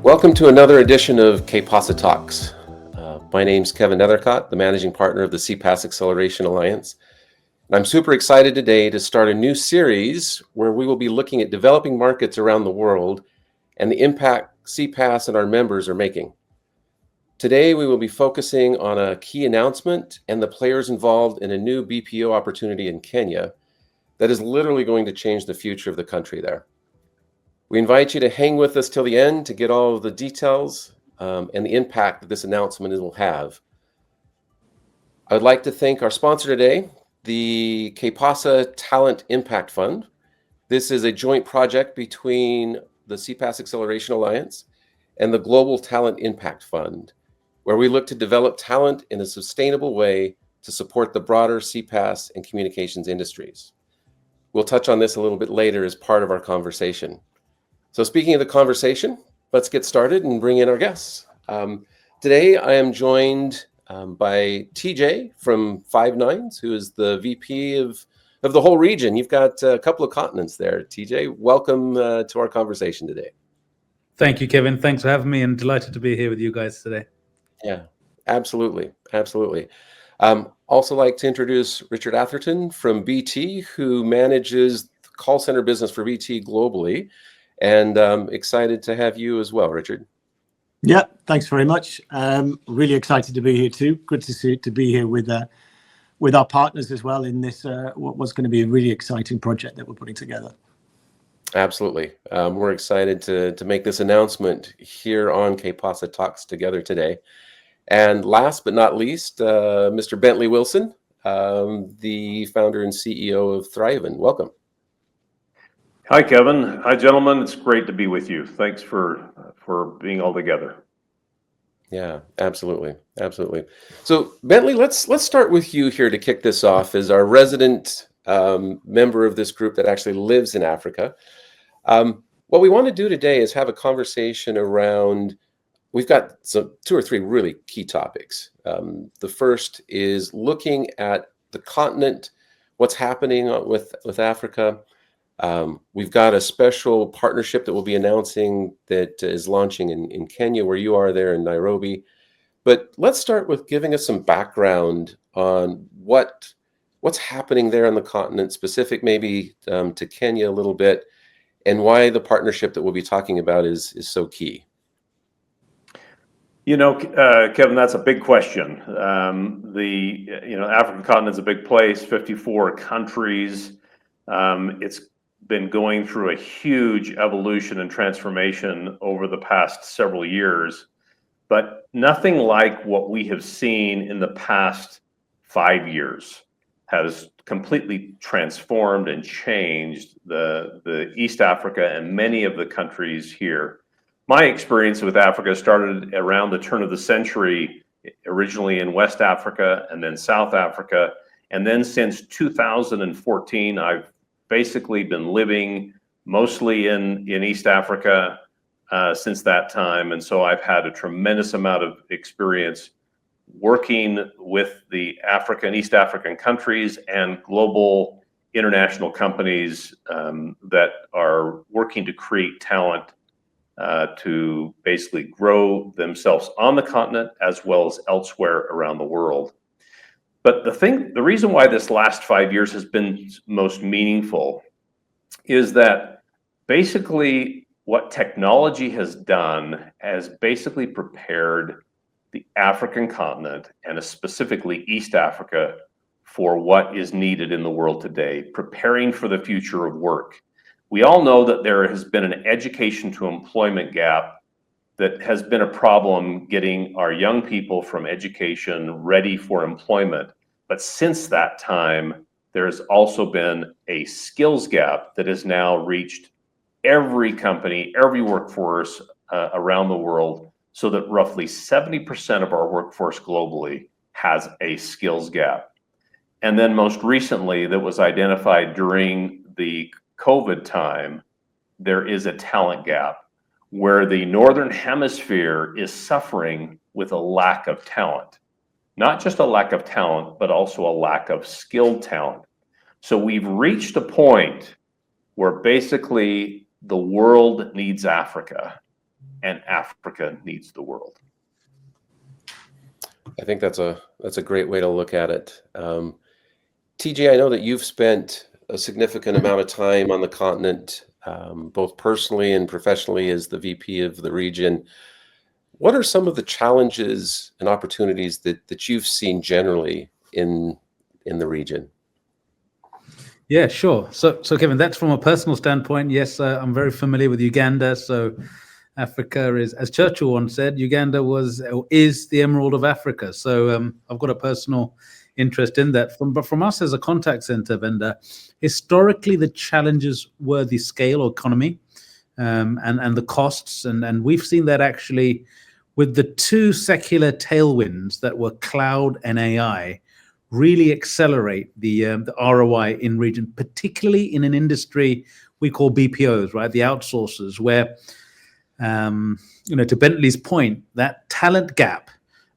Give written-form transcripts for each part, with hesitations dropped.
Welcome to another edition of CPaaSAA Talks. My name's Kevin Nethercott, the managing partner of the CPaaS Acceleration Alliance. And I'm super excited today to start a new series where we will be looking at developing markets around the world and the impact CPaaS and our members are making. Today, we will be focusing on a key announcement and the players involved in a new BPO opportunity in Kenya that is literally going to change the future of the country there. We invite you to hang with us till the end to get all of the details and the impact that this announcement will have. I would like to thank our sponsor today, the CPaaSAA Talent Impact Fund. This is a joint project between the CPaaS Acceleration Alliance and the Global Talent Impact Fund, where we look to develop talent in a sustainable way to support the broader CPaaS and communications industries. We'll touch on this a little bit later as part of our conversation. So speaking of the conversation, let's get started and bring in our guests. Today, I am joined by TJ from Five9, who is the VP of the whole region. You've got a couple of continents there. TJ, welcome to our conversation today. Thank you, Kevin. Thanks for having me, and delighted to be here with you guys today. Yeah, absolutely. Also like to introduce Richard Atherton from BT, who manages the call center business for BT globally. And excited to have you as well, Richard. Yeah, thanks very much. Really excited to be here too. Good to be here with our partners as well in this what was going to be a really exciting project that we're putting together. Absolutely. We're excited to make this announcement here on CPaaSAA Talks together today. And last but not least, Mr. Bentley Wilson, the founder and CEO of Thrivin. Welcome. Hi, Kevin. Hi, gentlemen. It's great to be with you. Thanks for being all together. Yeah, absolutely. So, Bentley, let's start with you here to kick this off as our resident member of this group that actually lives in Africa. What we want to do today is have a conversation around. We've got two or three really key topics. The first is looking at the continent, what's happening with Africa. We've got a special partnership that we'll be announcing that is launching in Kenya, where you are there in Nairobi. But let's start with giving us some background on what's happening there on the continent, specific maybe to Kenya a little bit, and why the partnership that we'll be talking about is so key. You know, Kevin, that's a big question. The African continent's a big place, 54 countries. It's been going through a huge evolution and transformation over the past several years, but nothing like what we have seen in the past 5 years has completely transformed and changed the East Africa and many of the countries here. My experience with Africa started around the turn of the century, originally in West Africa and then South Africa. And then since 2014, I've basically been living mostly in East Africa since that time. And so I've had a tremendous amount of experience working with the East African countries and global international companies that are working to create talent to basically grow themselves on the continent as well as elsewhere around the world. But the reason why this last 5 years has been most meaningful is that basically what technology has done has basically prepared the African continent and specifically East Africa for what is needed in the world today, preparing for the future of work. We all know that there has been an education to employment gap that has been a problem getting our young people from education ready for employment. But since that time, there's also been a skills gap that has now reached every company, every workforce around the world, so that roughly 70% of our workforce globally has a skills gap. And then most recently, that was identified during the COVID time, there is a talent gap where the Northern Hemisphere is suffering with a lack of talent. Not just a lack of talent, but also a lack of skilled talent. So we've reached a point where basically the world needs Africa. and Africa needs the world. I think that's a great way to look at it. TJ, I know that you've spent a significant amount of time on the continent, both personally and professionally as the VP of the region. What are some of the challenges and opportunities that you've seen generally in the region? Yeah, sure. So Kevin, that's from a personal standpoint. Yes, I'm very familiar with Uganda. So Africa is, as Churchill once said, Uganda is the Emerald of Africa. So I've got a personal interest in that. But from us as a contact center vendor, historically the challenges were the scale or economy, and the costs, and we've seen that actually with the two secular tailwinds that were cloud and AI really accelerate the ROI in region, particularly in an industry we call BPOs, right? The outsourcers, where, to Bentley's point, that talent gap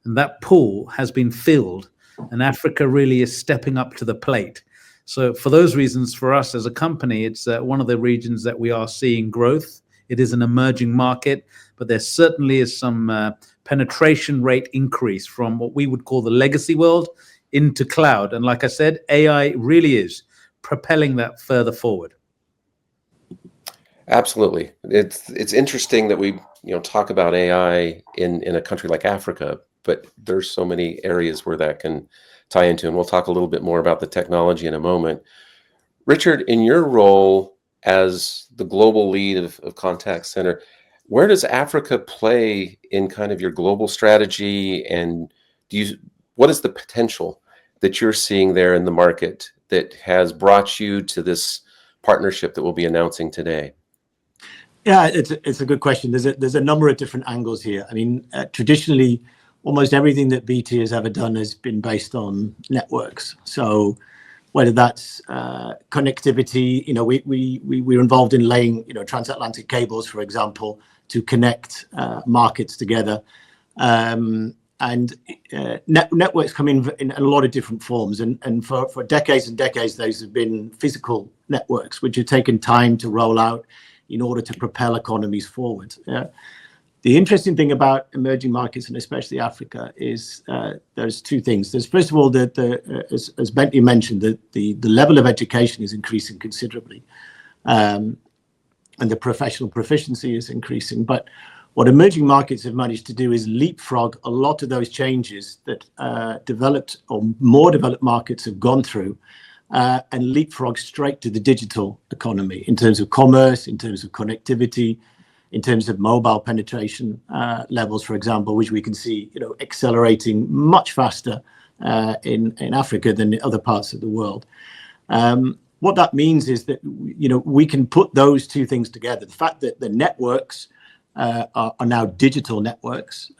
and that pool has been filled, and Africa really is stepping up to the plate. So for those reasons, for us as a company, it's one of the regions that we are seeing growth. It is an emerging market, but there certainly is some penetration rate increase from what we would call the legacy world into cloud. And like I said, AI really is propelling that further forward. Absolutely. It's interesting that we talk about AI in a country like Africa, but there's so many areas where that can tie into, and we'll talk a little bit more about the technology in a moment. Richard, in your role as the global lead of Contact Center, where does Africa play in kind of your global strategy, and what is the potential that you're seeing there in the market that has brought you to this partnership that we'll be announcing today? Yeah, it's a good question. There's a number of different angles here. I mean, traditionally, almost everything that BT has ever done has been based on networks. So whether that's connectivity, we're involved in laying transatlantic cables, for example, to connect markets together. And networks come in a lot of different forms. And for decades and decades, those have been physical networks, which have taken time to roll out in order to propel economies forward. The interesting thing about emerging markets, and especially Africa, is there's two things. There's, first of all, as Bentley mentioned, the level of education is increasing considerably, and the professional proficiency is increasing. But what emerging markets have managed to do is leapfrog a lot of those changes that developed or more developed markets have gone through, and leapfrog straight to the digital economy in terms of commerce, in terms of connectivity, in terms of mobile penetration levels, for example, which we can see accelerating much faster in Africa than in other parts of the world. What that means is that we can put those two things together. The fact that the networks are now digital networks,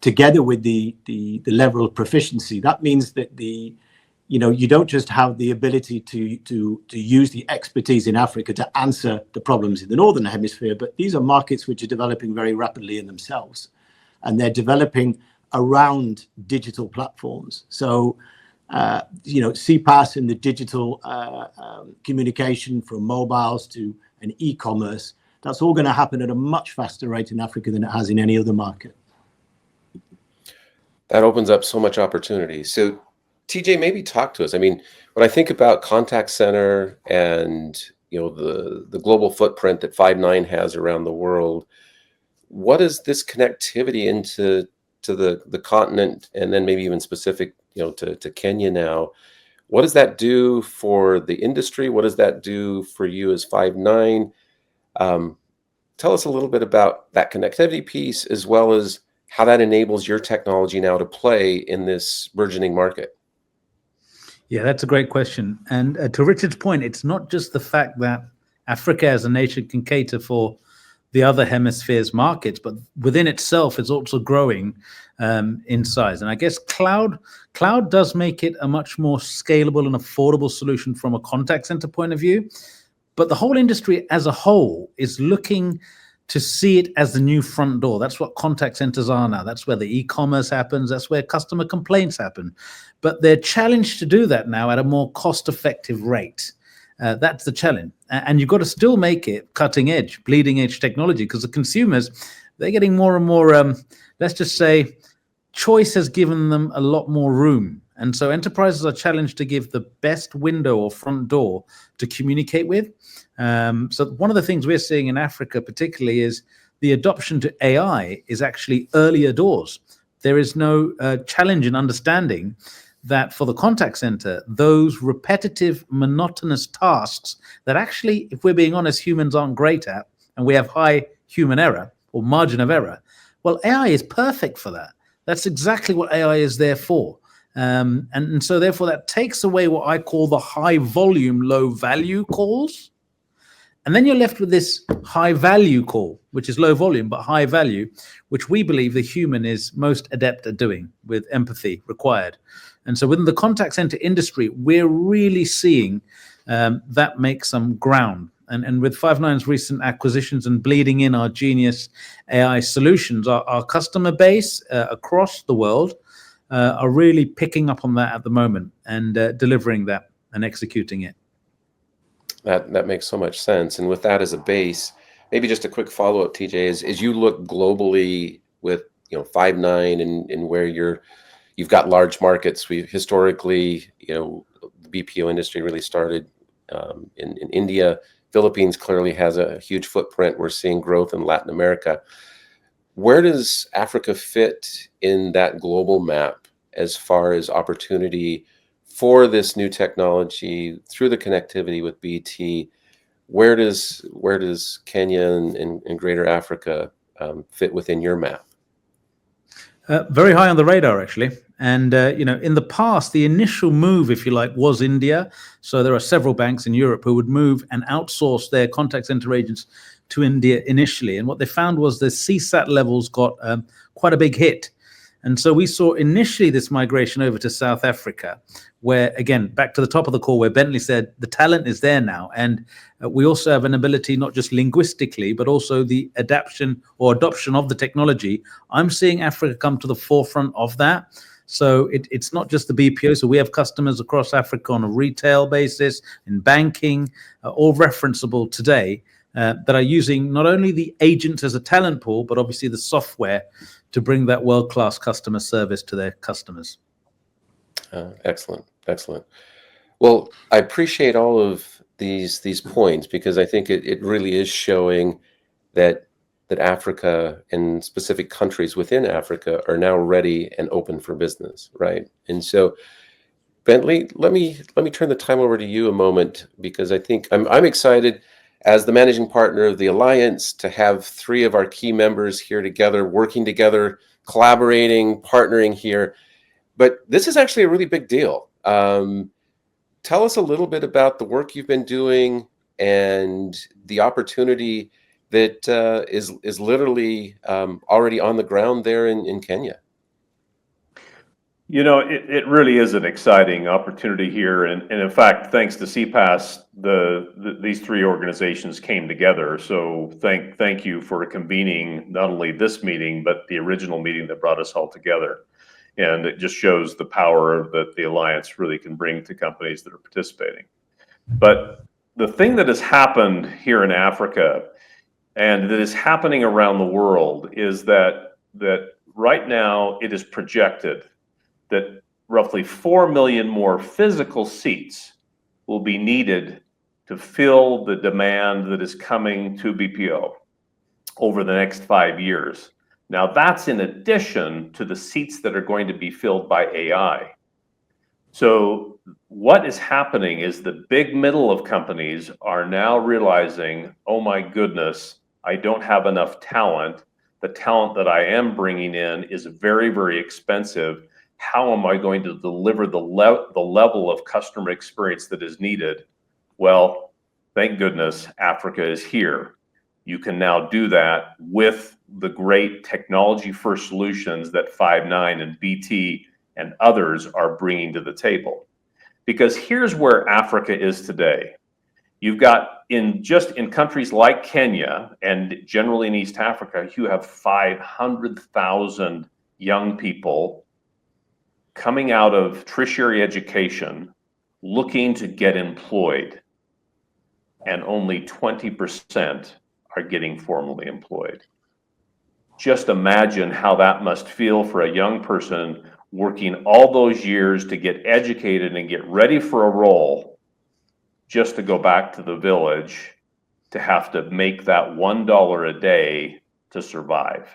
together with the level of proficiency, that means that you don't just have the ability to use the expertise in Africa to answer the problems in the Northern Hemisphere, but these are markets which are developing very rapidly in themselves, and they're developing around digital platforms. So, CPaaS and the digital communication from mobiles to an e-commerce, that's all going to happen at a much faster rate in Africa than it has in any other market. That opens up so much opportunity. So TJ, maybe talk to us. I mean, when I think about Contact Center and the global footprint that Five9 has around the world, what is this connectivity into the continent, and then maybe even specific to Kenya now? What does that do for the industry? What does that do for you as Five9? Tell us a little bit about that connectivity piece, as well as how that enables your technology now to play in this burgeoning market. Yeah, that's a great question. And to Richard's point, it's not just the fact that Africa as a nation can cater for the other hemisphere's markets, but within itself is also growing in size. And I guess cloud does make it a much more scalable and affordable solution from a contact center point of view. But the whole industry as a whole is looking to see it as the new front door. That's what contact centers are now. That's where the e-commerce happens. That's where customer complaints happen. But they're challenged to do that now at a more cost-effective rate. That's the challenge. And you've got to still make it cutting edge, bleeding edge technology, because the consumers, they're getting more and more, let's just say, choice has given them a lot more room. And so enterprises are challenged to give the best window or front door to communicate with. So one of the things we're seeing in Africa particularly is the adoption to AI is actually earlier doors. There is no challenge in understanding that for the contact center, those repetitive, monotonous tasks that actually, if we're being honest, humans aren't great at, and we have high human error or margin of error, well, AI is perfect for that. That's exactly what AI is there for. And so therefore that takes away what I call the high volume, low value calls. And then you're left with this high value call, which is low volume, but high value, which we believe the human is most adept at doing with empathy required. And so within the contact center industry, we're really seeing that make some ground. And with Five9's recent acquisitions and bleeding in our genius AI solutions, our customer base across the world are really picking up on that at the moment and delivering that and executing it. That makes so much sense. And with that as a base, maybe just a quick follow-up, TJ, as you look globally with Five9 and where you've got large markets. We historically, the BPO industry really started in India. Philippines clearly has a huge footprint. We're seeing growth in Latin America. Where does Africa fit in that global map as far as opportunity for this new technology through the connectivity with BT? Where does Kenya and Greater Africa fit within your map? Very high on the radar, actually. And, in the past, the initial move, if you like, was India. So there are several banks in Europe who would move and outsource their contact center agents to India initially. And what they found was the CSAT levels got quite a big hit. And so we saw initially this migration over to South Africa, where, again, back to the top of the call, where Bentley said the talent is there now. And we also have an ability, not just linguistically, but also the adaptation or adoption of the technology. I'm seeing Africa come to the forefront of that. So it's not just the BPO. So we have customers across Africa on a retail basis, in banking, all referenceable today, that are using not only the agents as a talent pool, but obviously the software to bring that world-class customer service to their customers. Excellent. Well, I appreciate all of these points, because I think it really is showing that Africa and specific countries within Africa are now ready and open for business, right? And so, Bentley, let me turn the time over to you a moment, because I think I'm excited as the managing partner of the Alliance to have three of our key members here together, working together, collaborating, partnering here. But this is actually a really big deal. Tell us a little bit about the work you've been doing and the opportunity that is literally already on the ground there in Kenya. It really is an exciting opportunity here. And in fact, thanks to CPaaS, these three organizations came together. So thank you for convening not only this meeting, but the original meeting that brought us all together. And it just shows the power that the Alliance really can bring to companies that are participating. But the thing that has happened here in Africa and that is happening around the world is that right now it is projected that roughly 4 million more physical seats will be needed to fill the demand that is coming to BPO over the next 5 years. Now, that's in addition to the seats that are going to be filled by AI. So what is happening is the big middle of companies are now realizing, oh my goodness, I don't have enough talent. The talent that I am bringing in is very, very expensive. How am I going to deliver the level of customer experience that is needed? Well, thank goodness Africa is here. You can now do that with the great technology-first solutions that Five9 and BT and others are bringing to the table. Because here's where Africa is today. You've got in countries like Kenya and generally in East Africa, you have 500,000 young people coming out of tertiary education looking to get employed. and only 20% are getting formally employed. Just imagine how that must feel for a young person working all those years to get educated and get ready for a role, just to go back to the village to have to make that $1 a day to survive.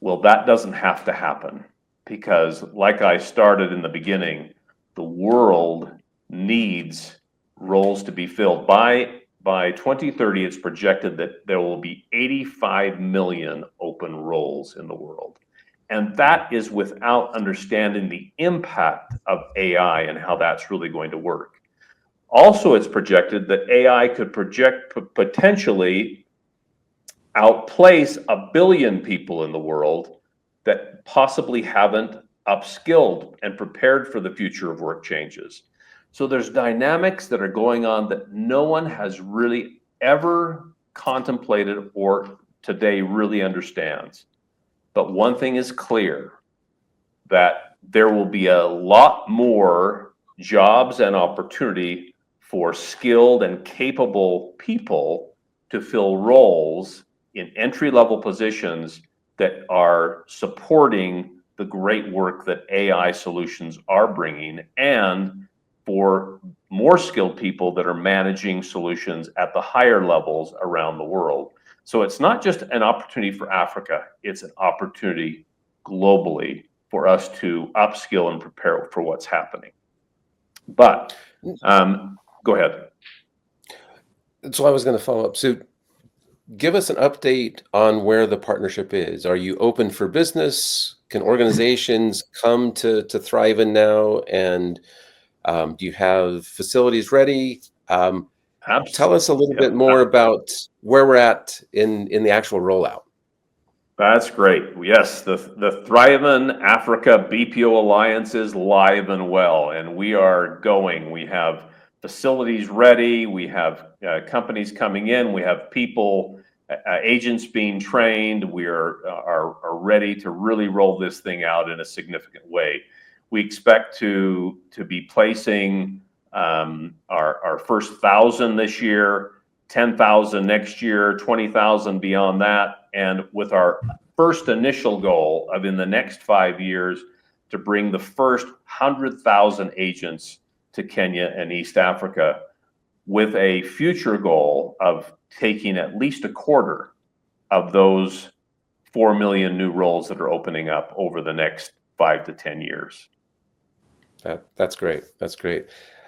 Well, that doesn't have to happen, because like I started in the beginning, the world needs roles to be filled. By 2030, it's projected that there will be 85 million open roles in the world. And that is without understanding the impact of AI and how that's really going to work. Also, it's projected that AI could potentially outplace 1 billion people in the world that possibly haven't upskilled and prepared for the future of work changes. So there's dynamics that are going on that no one has really ever contemplated or today really understands. But one thing is clear, that there will be a lot more jobs and opportunity for skilled and capable people to fill roles in entry-level positions that are supporting the great work that AI solutions are bringing, and for more skilled people that are managing solutions at the higher levels around the world. So it's not just an opportunity for Africa, it's an opportunity globally for us to upskill and prepare for what's happening. But go ahead. So I was going to follow up. So give us an update on where the partnership is. Are you open for business? Can organizations come to Thrivin now? And do you have facilities ready? Tell us a little bit more about where we're at in the actual rollout. That's great. Yes, the Thrivin Africa BPO Alliance is live and well, and we are going. We have facilities ready. We have companies coming in. We have people, agents being trained. We are ready to really roll this thing out in a significant way. We expect to be placing our first 1,000 this year, 10,000 next year, 20,000 beyond that, and with our first initial goal of in the next 5 years to bring the first 100,000 agents to Kenya and East Africa, with a future goal of taking at least a quarter of those 4 million new roles that are opening up over the next 5 to 10 years. That's great. That's great.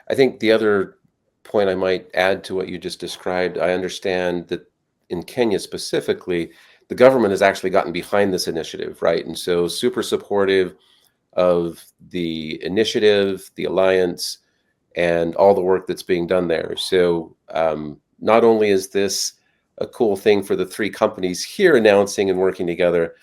I think the other point I might add to what you just described, I understand that in Kenya specifically, the government has actually gotten behind this initiative, right? And so super supportive of the initiative, the alliance, and all the work that's being done there. So not only is this a cool thing for the three companies here announcing and working together,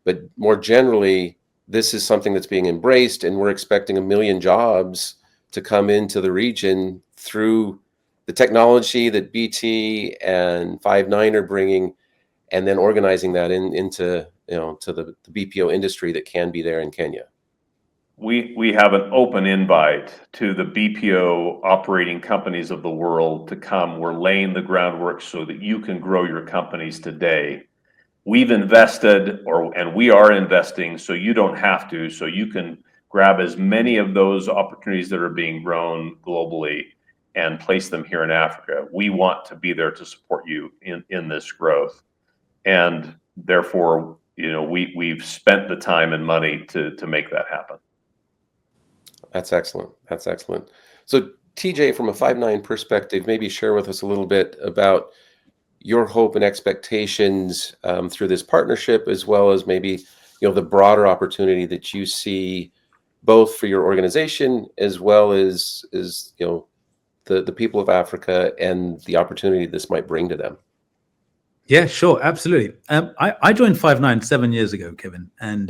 but more generally, this is something that's being embraced, and we're expecting 1 million jobs to come into the region through the technology that BT and Five9 are bringing, and then organizing that into to the BPO industry that can be there in Kenya. We have an open invite to the BPO operating companies of the world to come. We're laying the groundwork so that you can grow your companies today. We've invested, and we are investing, so you don't have to, so you can grab as many of those opportunities that are being grown globally and place them here in Africa. We want to be there to support you in this growth. And therefore, we've spent the time and money to make that happen. That's excellent. That's excellent. So TJ, from a Five9 perspective, maybe share with us a little bit about your hope and expectations through this partnership, as well as maybe the broader opportunity that you see both for your organization as well as the people of Africa and the opportunity this might bring to them. Yeah, sure, absolutely. I joined Five9 7 years ago, Kevin, and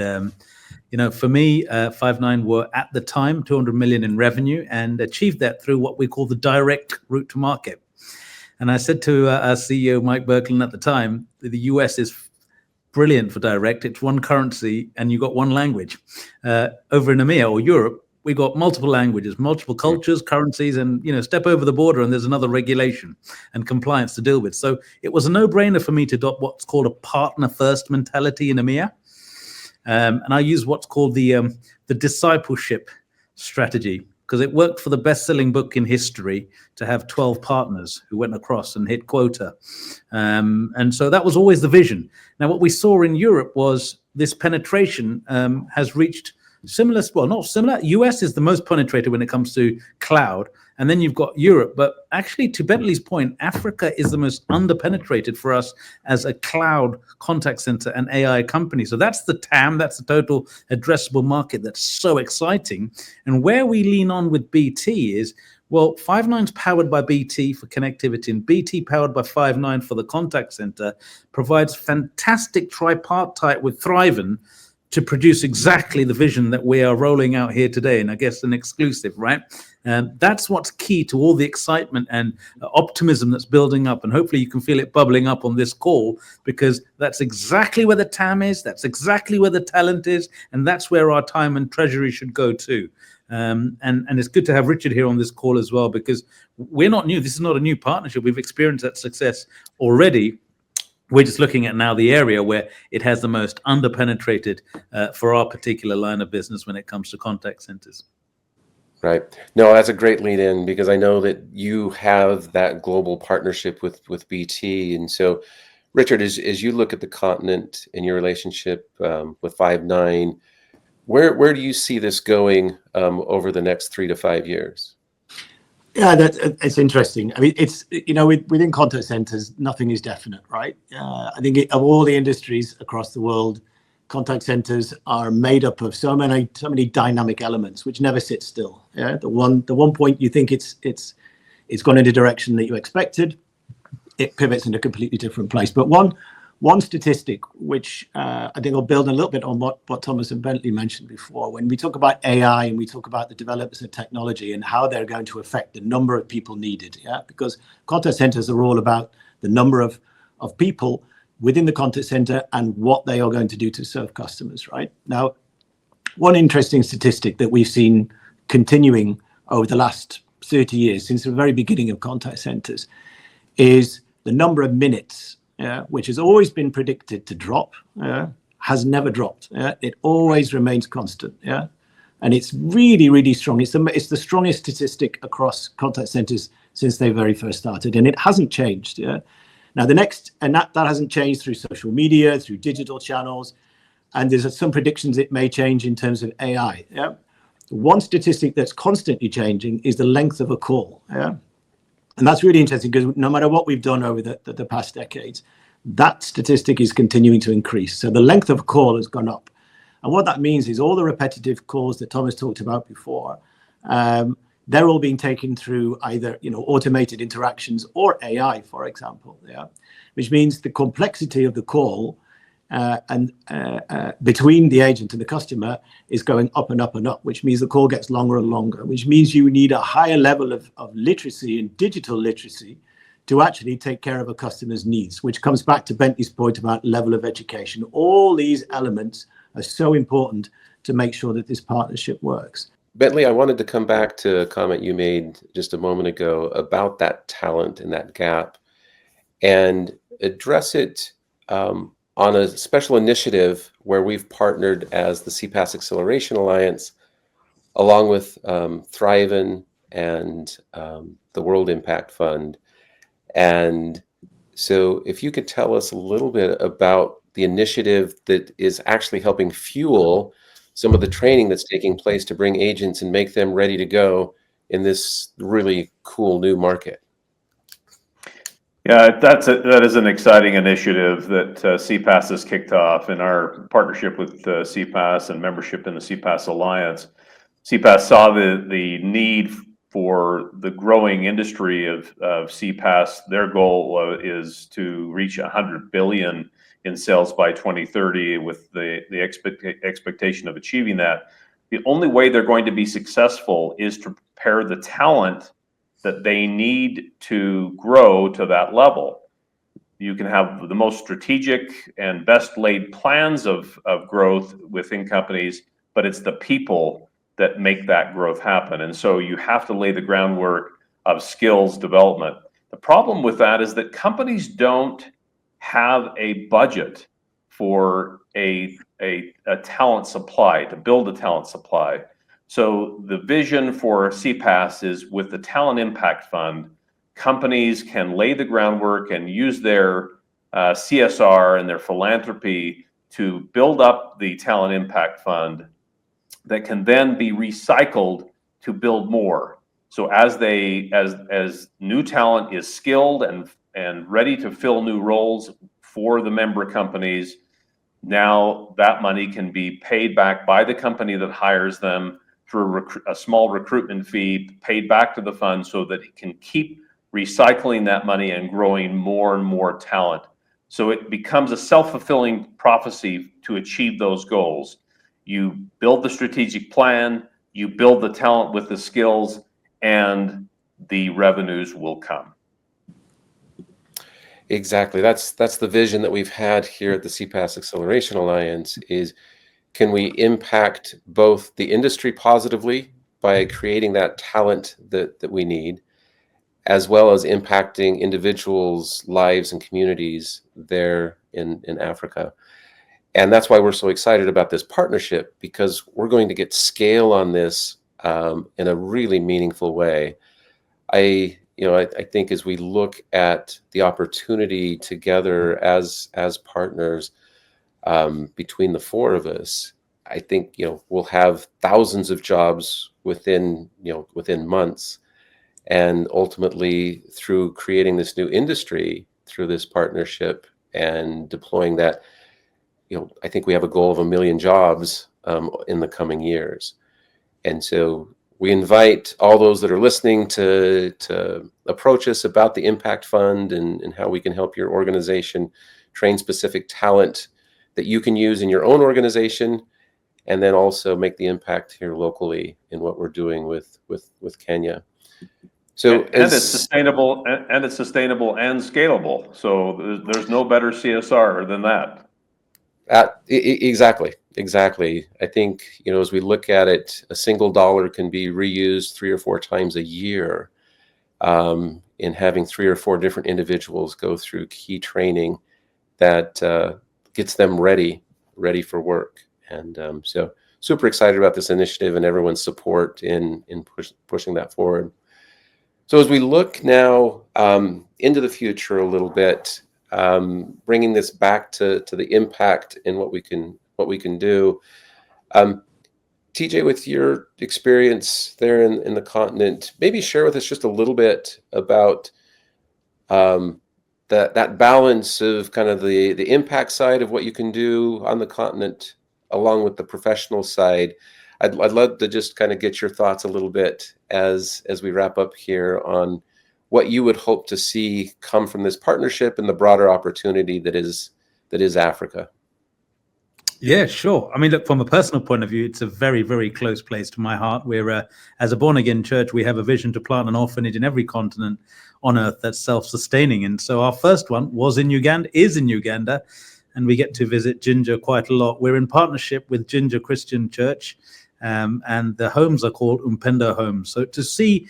for me, Five9 were at the time 200 million in revenue and achieved that through what we call the direct route to market. And I said to our CEO Mike Berkland at the time, the US is brilliant for direct. It's one currency and you got one language. Over in EMEA or Europe, we got multiple languages, multiple cultures, currencies, and step over the border and there's another regulation and compliance to deal with. So it was a no-brainer for me to adopt what's called a partner-first mentality in EMEA, and I use what's called the discipleship strategy, because it worked for the best-selling book in history to have 12 partners who went across and hit quota, and so that was always the vision. Now, what we saw in Europe was this penetration has reached similar, well, not similar. US is the most penetrated when it comes to cloud, and then you've got Europe. But actually, to Bentley's point, Africa is the most underpenetrated for us as a cloud contact center and AI company. So that's the TAM, that's the total addressable market. That's so exciting. And where we lean on with BT is, well, Five9's powered by BT for connectivity, and BT powered by Five9 for the contact center provides fantastic tripartite with Thrivin to produce exactly the vision that we are rolling out here today, and I guess an exclusive, right? That's what's key to all the excitement and optimism that's building up, and hopefully you can feel it bubbling up on this call, because that's exactly where the TAM is, that's exactly where the talent is, and that's where our time and treasury should go to. And it's good to have Richard here on this call as well, because we're not new. This is not a new partnership. We've experienced that success already. We're just looking at now the area where it has the most underpenetrated for our particular line of business when it comes to contact centers. Right. No, that's a great lead in, because I know that you have that global partnership with BT. And so, Richard, as you look at the continent and your relationship with Five9, where do you see this going over the next 3 to 5 years? Yeah, it's interesting. I mean, it's, within contact centers, nothing is definite, right? I think of all the industries across the world, contact centers are made up of so many dynamic elements which never sit still. Yeah, the one point you think it's gone in the direction that you expected, it pivots in a completely different place. But one statistic, which I think will build a little bit on what Thomas and Bentley mentioned before, when we talk about AI and we talk about the developments of technology and how they're going to affect the number of people needed, because contact centers are all about the number of people within the contact center and what they are going to do to serve customers, right? Now, one interesting statistic that we've seen continuing over the last 30 years, since the very beginning of contact centers, is the number of minutes, which has always been predicted to drop, has never dropped. It always remains constant. And it's really, really strong. It's the strongest statistic across contact centers since they very first started, and it hasn't changed. Now that hasn't changed through social media, through digital channels, and there's some predictions it may change in terms of AI. One statistic that's constantly changing is the length of a call. And that's really interesting, because no matter what we've done over the past decades, that statistic is continuing to increase. So the length of a call has gone up. And what that means is all the repetitive calls that Thomas talked about before, they're all being taken through either automated interactions or AI, for example. Which means the complexity of the call and between the agent and the customer is going up and up and up, which means the call gets longer and longer, which means you need a higher level of literacy and digital literacy to actually take care of a customer's needs, which comes back to Bentley's point about level of education. All these elements are so important to make sure that this partnership works. Bentley, I wanted to come back to a comment you made just a moment ago about that talent and that gap, and address it on a special initiative where we've partnered as the CPaaS Acceleration Alliance, along with Thrivin and the World Impact Fund. And so if you could tell us a little bit about the initiative that is actually helping fuel some of the training that's taking place to bring agents and make them ready to go in this really cool new market. Yeah, that is an exciting initiative that CPaaS has kicked off in our partnership with CPaaS and membership in the CPaaS Alliance. CPaaS saw the need for the growing industry of CPaaS. Their goal is to reach 100 billion in sales by 2030, with the expectation of achieving that. The only way they're going to be successful is to prepare the talent that they need to grow to that level. You can have the most strategic and best laid plans of growth within companies, but it's the people that make that growth happen. And so you have to lay the groundwork of skills development. The problem with that is that companies don't have a budget for a talent supply, to build a talent supply. So the vision for CPaaS is, with the Talent Impact Fund, companies can lay the groundwork and use their CSR and their philanthropy to build up the Talent Impact Fund that can then be recycled to build more. So as new talent is skilled and ready to fill new roles for the member companies, now that money can be paid back by the company that hires them through a small recruitment fee, paid back to the fund, so that it can keep recycling that money and growing more and more talent. So it becomes a self-fulfilling prophecy to achieve those goals. You build the strategic plan, you build the talent with the skills, and the revenues will come. Exactly. That's the vision that we've had here at the CPaaS Acceleration Alliance is, can we impact both the industry positively by creating that talent that we need, as well as impacting individuals' lives and communities there in Africa. And that's why we're so excited about this partnership, because we're going to get scale on this in a really meaningful way. I think as we look at the opportunity together as partners between the four of us, I think we'll have thousands of jobs within months, and ultimately through creating this new industry through this partnership and deploying that, I think we have a goal of 1 million jobs in the coming years. And so we invite all those that are listening to approach us about the Impact Fund and how we can help your organization train specific talent that you can use in your own organization, and then also make the impact here locally in what we're doing with Kenya. So it's sustainable and scalable. So there's no better CSR than that. Exactly. I think, as we look at it, a single dollar can be reused 3 or 4 times a year, in having 3 or 4 different individuals go through key training that gets them ready for work. And so super excited about this initiative and everyone's support in pushing that forward. So as we look now into the future a little bit, bringing this back to the impact and what we can do. TJ, with your experience there in the continent, maybe share with us just a little bit about that balance of kind of the impact side of what you can do on the continent, along with the professional side. I'd love to just kind of get your thoughts a little bit as we wrap up here on what you would hope to see come from this partnership and the broader opportunity that is Africa. Yeah, sure. I mean, look, from a personal point of view, it's a very, very close place to my heart. We're, as a born-again church, we have a vision to plant an orphanage in every continent on earth that's self-sustaining. And so our first one is in Uganda, and we get to visit Ginger quite a lot. We're in partnership with Ginger Christian Church, and the homes are called Umpendo Homes. So to see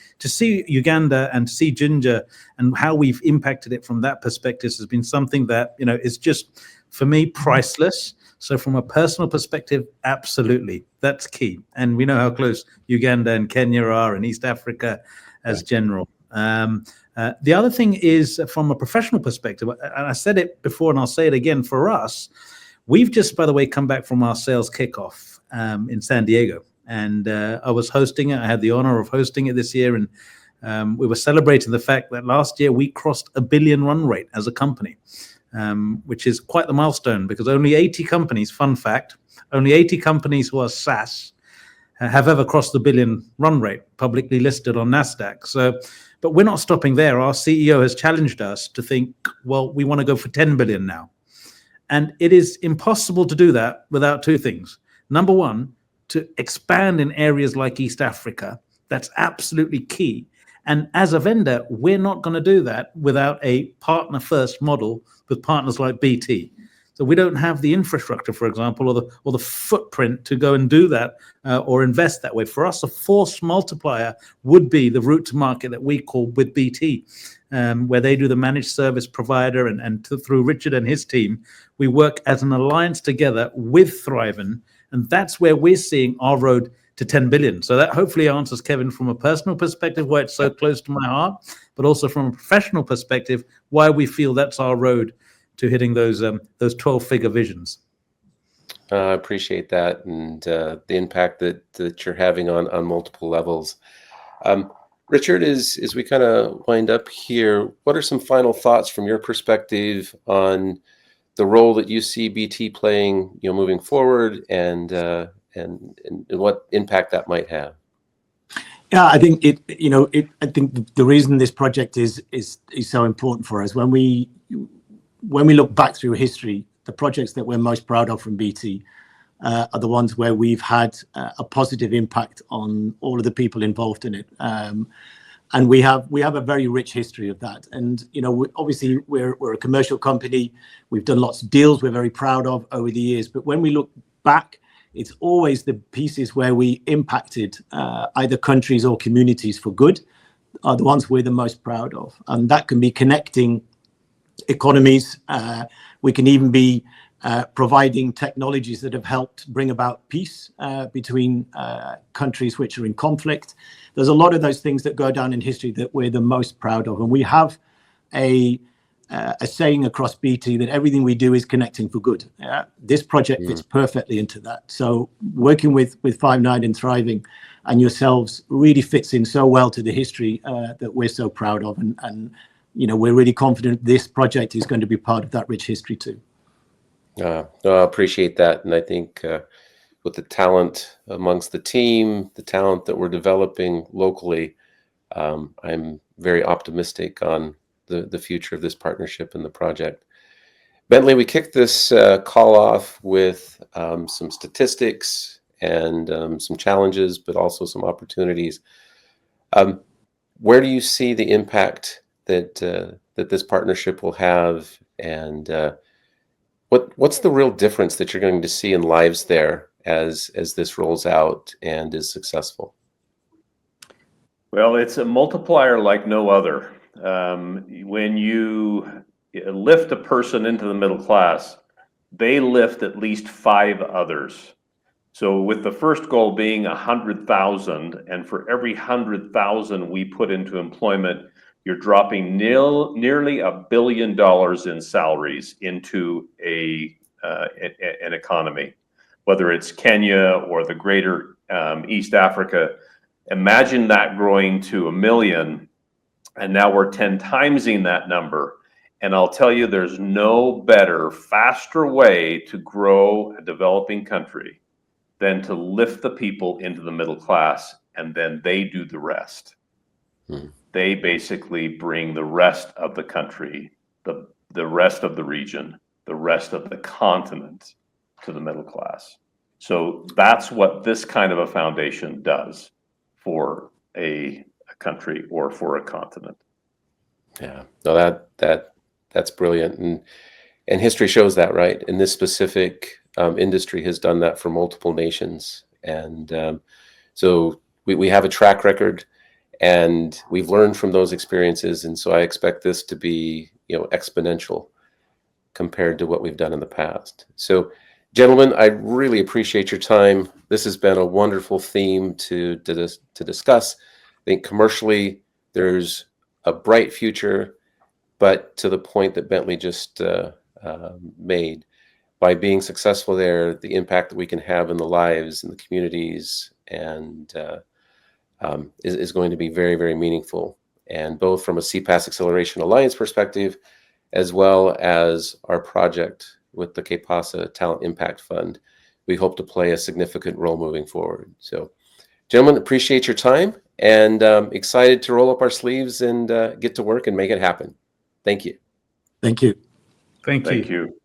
Uganda and to see Ginger and how we've impacted it from that perspective has been something that, is just, for me, priceless. So from a personal perspective, absolutely, that's key. And we know how close Uganda and Kenya are, and East Africa as general. The other thing is, from a professional perspective, and I said it before and I'll say it again, for us, we've just, by the way, come back from our sales kickoff in San Diego. And I was hosting it. I had the honor of hosting it this year. And we were celebrating the fact that last year we crossed $1 billion run rate as a company. Which is quite the milestone, because only 80 companies, fun fact, only 80 companies who are SaaS have ever crossed the $1 billion run rate, publicly listed on NASDAQ. So, but we're not stopping there. Our CEO has challenged us to think, well, we want to go for 10 billion now. And it is impossible to do that without 2 things. Number one, to expand in areas like East Africa. That's absolutely key. And as a vendor, we're not going to do that without a partner-first model with partners like BT. So we don't have the infrastructure, for example, or the footprint to go and do that or invest that way. For us, a force multiplier would be the route to market that we call with BT, where they do the managed service provider, and through Richard and his team, we work as an alliance together with Thrivin, and that's where we're seeing our road to 10 billion. So that hopefully answers, Kevin, from a personal perspective, why it's so close to my heart, but also from a professional perspective, why we feel that's our road to hitting those 12-figure visions. I appreciate that, and the impact that you're having on multiple levels. Richard, as we kind of wind up here, what are some final thoughts from your perspective on the role that you see BT playing, moving forward, and what impact that might have? Yeah, I think I think the reason this project is so important for us, when we look back through history, the projects that we're most proud of from BT are the ones where we've had a positive impact on all of the people involved in it. And we have a very rich history of that. And obviously we're a commercial company. We've done lots of deals we're very proud of over the years. But when we look back, it's always the pieces where we impacted either countries or communities for good are the ones we're the most proud of. And that can be connecting economies. We can even be providing technologies that have helped bring about peace between countries which are in conflict. There's a lot of those things that go down in history that we're the most proud of. And we have a saying across BT that everything we do is connecting for good. This project fits perfectly into that. So working with Five9 and Thrivin and yourselves really fits in so well to the history that we're so proud of. And we're really confident this project is going to be part of that rich history too. I appreciate that. And I think with the talent amongst the team, the talent that we're developing locally, I'm very optimistic on the future of this partnership and the project. Bentley, we kicked this call off with some statistics and some challenges, but also some opportunities. Where do you see the impact that this partnership will have, and what's the real difference that you're going to see in lives there as this rolls out and is successful? Well, it's a multiplier like no other. When you lift a person into the middle class, they lift at least 5 others. So with the first goal being 100,000, and for every 100,000 we put into employment, you're dropping nearly $1 billion in salaries into an economy, whether it's Kenya or the greater East Africa. Imagine that growing to 1 million, and now we're 10 timesing that number. And I'll tell you, there's no better, faster way to grow a developing country than to lift the people into the middle class, and then they do the rest. They basically bring the rest of the country, the rest of the region, the rest of the continent to the middle class. So that's what this kind of a foundation does for a country or for a continent. Yeah, no, that's brilliant, and history shows that, right? And this specific industry has done that for multiple nations, and so we have a track record, and we've learned from those experiences, and so I expect this to be exponential compared to what we've done in the past. So, gentlemen, I really appreciate your time. This has been a wonderful theme to discuss. I think commercially there's a bright future, but to the point that Bentley just made, by being successful there, the impact that we can have in the lives and the communities and is going to be very, very meaningful. And both from a CPaaS Acceleration Alliance perspective, as well as our project with the CPaaSAA Talent Impact Fund, we hope to play a significant role moving forward. So, gentlemen, appreciate your time, and excited to roll up our sleeves and get to work and make it happen. Thank you. Thank you. Thank you. Thank you.